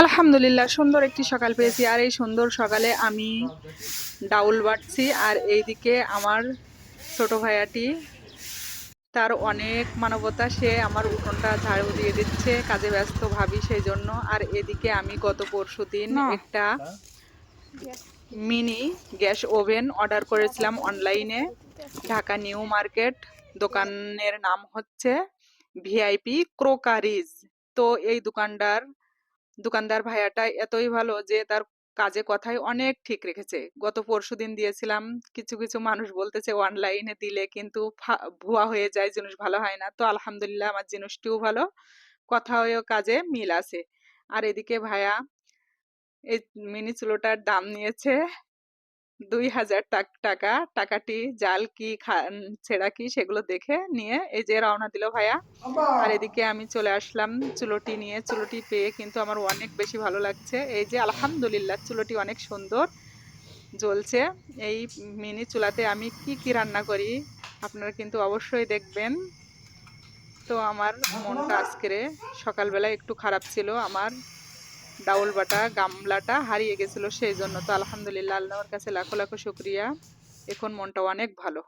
আলহামদুলিল্লাহ সুন্দর একটি সকাল পেয়েছি। আর এই সুন্দর সকালে আমি ডাউল বাটছি। আর এইদিকে আমার ছোট ভাইয়াটি, তার অনেক মানবতা, সে আমার উঠোনটা ঝাড়ু দিয়ে দিচ্ছে, কাজে ব্যস্ত ভাবি সেই জন্য। আর এদিকে আমি গত পরশুদিন একটা মিনি গ্যাস ওভেন অর্ডার করেছিলাম অনলাইনে, ঢাকা নিউ মার্কেট। দোকানের নাম হচ্ছে ভিআইপি ক্রোকারিজ। তো এই দোকানদার ভাইয়াটা এতই ভালো যে তার কাজে কথায় অনেক ঠিক রেখেছে। গত পরশুদিন দিয়েছিলাম। কিছু কিছু মানুষ বলতেছে অনলাইনে দিলে কিন্তু ভুয়া হয়ে যায়, জিনিস ভালো হয় না। তো আলহামদুলিল্লাহ আমার জিনিসটিও ভালো, কথায়ও কাজে মিল আছে। আর এদিকে ভাইয়া এই মিনি চুলোটার দাম নিয়েছে ২,০০০ টাকা। টাকাটি জাল কি ছেঁড়া কি সেগুলো দেখে নিয়ে এই যে রওনা দিল ভাইয়া। আর এদিকে আমি চলে আসলাম চুলোটি নিয়ে। চুলোটি পেয়ে কিন্তু আমার অনেক বেশি ভালো লাগছে। এই যে আলহামদুলিল্লাহ চুলোটি অনেক সুন্দর জ্বলছে। এই মিনি চুলাতে আমি কি কি রান্না করি আপনারা কিন্তু অবশ্যই দেখবেন। তো আমার মনটা আজকেরে সকালবেলা একটু খারাপ ছিল, আমার ডাউল বাটা গামলাটা হারিয়ে গেছিল সেই জন্য। তো আলহামদুলিল্লাহ আল্লাহর কাছে লাখো লাখো শুক্রিয়া, এখন মনটা অনেক ভালো।